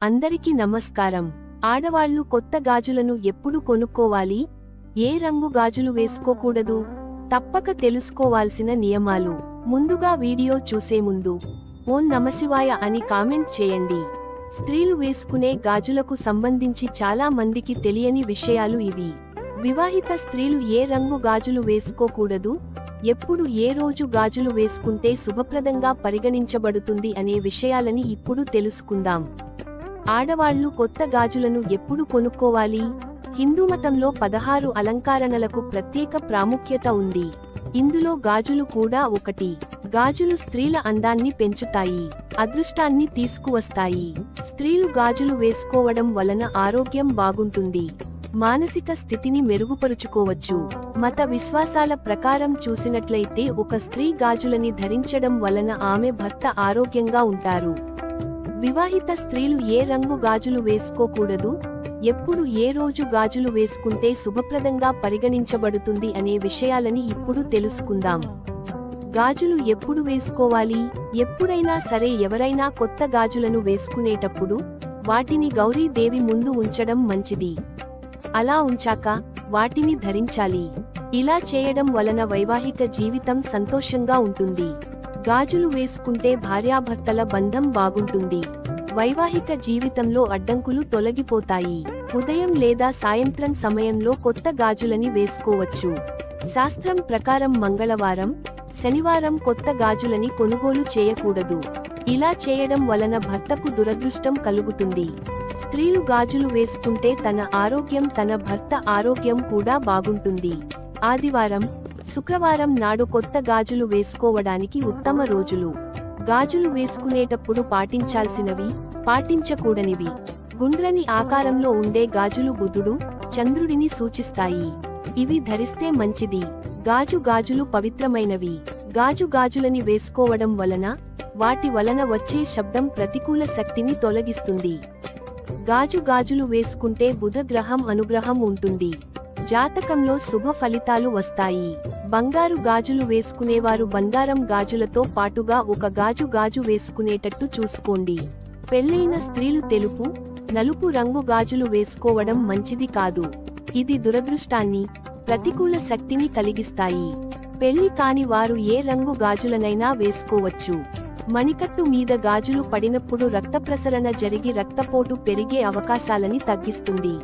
అందరికీ నమస్కారం. ఆడవాళ్లు కొత్త గాజులను ఎప్పుడు కొనుక్కోవాలి, ఏ రంగు గాజులు వేసుకోకూడదు, తప్పక తెలుసుకోవాల్సిన నియమాలు. ముందుగా వీడియో చూసే ముందు ఓం నమశివాయ అని కామెంట్ చేయండి. స్త్రీలు వేసుకునే గాజులకు సంబంధించి చాలా మందికి తెలియని విషయాలు ఇవి. వివాహిత స్త్రీలు ఏ రంగు గాజులు వేసుకోకూడదు, ఎప్పుడు ఏ రోజు గాజులు వేసుకుంటే శుభప్రదంగా పరిగణించబడుతుంది అనే విషయాలని ఇప్పుడు తెలుసుకుందాం. ఆడవాళ్లు కొత్త గాజులను ఎప్పుడు కొనుక్కోవాలి? హిందూమతంలో 16 అలంకరణలకు ప్రత్యేక ప్రాముఖ్యత ఉంది. ఇందులో గాజులు కూడా ఒకటి. గాజులు స్త్రీల అందాన్ని పెంచుతాయి, అదృష్టాన్ని తీసుకువస్తాయి. స్త్రీలు గాజులు వేసుకోవడం వలన ఆరోగ్యం బాగుంటుంది, మానసిక స్థితిని మెరుగుపరుచుకోవచ్చు. మత విశ్వాసాల ప్రకారం చూసినట్లయితే ఒక స్త్రీ గాజులని ధరించడం వలన ఆమె భర్త ఆరోగ్యంగా ఉంటారు. వివాహిత స్త్రీలు ఏ రంగు గాజులు వేసుకోకూడదు, ఎప్పుడు ఏ రోజు గాజులు వేసుకుంటే శుభప్రదంగా పరిగణించబడుతుంది అనే విషయాలని ఇప్పుడు తెలుసుకుందాం. గాజులు ఎప్పుడు వేసుకోవాలి? ఎప్పుడైనా సరే ఎవరైనా కొత్త గాజులను వేసుకునేటప్పుడు వాటిని గౌరీదేవి ముందు ఉంచడం మంచిది. అలా ఉంచాక వాటిని ధరించాలి. ఇలా చేయడం వలన వైవాహిక జీవితం సంతోషంగా ఉంటుంది. గాజులు వేసుకుంటే భార్యాభర్తల బంధం బాగుంటుంది. వైవాహిక జీవితంలో అడ్డంకులు తొలగిపోతాయి. ఉదయం లేదా సాయంత్రం సమయంలో కొత్త గాజులని వేసుకోవచ్చు. శాస్త్రం ప్రకారం మంగళవారం, శనివారం కొత్త గాజులని కొనుగోలు చేయకూడదు. ఇలా చేయడం వలన భర్తకు దురదృష్టం కలుగుతుంది. స్త్రీలు గాజులు వేసుకుంటే తన ఆరోగ్యం, తన భర్త ఆరోగ్యం కూడా బాగుంటుంది. ఆదివారం, శుక్రవారం నాడు కొత్త గాజులు వేసుకోవడానికి ఉత్తమ రోజులు. గాజులు వేసుకునేటప్పుడు పాటించాల్సినవి, పాటించకూడనివి. గుండ్రని ఆకారంలో ఉండే గాజులు బుధుడు, చంద్రుడిని సూచిస్తాయి. ఇవి ధరిస్తే మంచిది. గాజులు పవిత్రమైనవి. గాజులని వేసుకోవడం వలన వాటి వలన వచ్చే శబ్దం ప్రతికూల శక్తిని తొలగిస్తుంది. గాజులు వేసుకుంటే బుధ గ్రహం అనుగ్రహం ఉంటుంది. జాతకంలో శుభ ఫలితాలు వస్తాయి. బంగారు గాజులు వేసుకునేవారు బంగారం గాజులతో పాటుగా ఒక గాజు వేసుకునేటట్టు చూసుకోండి. పెళ్లైన స్త్రీలు తెలుపు, నలుపు రంగు గాజులు వేసుకోవడం మంచిది కాదు. ఇది దురదృష్టాన్ని, ప్రతికూల శక్తిని కలిగిస్తాయి. పెళ్లి కాని వారు ఏ రంగు గాజులనైనా వేసుకోవచ్చు. మణికట్టు మీద గాజులు పడినప్పుడు రక్త ప్రసరణ జరిగి రక్తపోటు పెరిగే అవకాశాలని తగ్గిస్తుంది.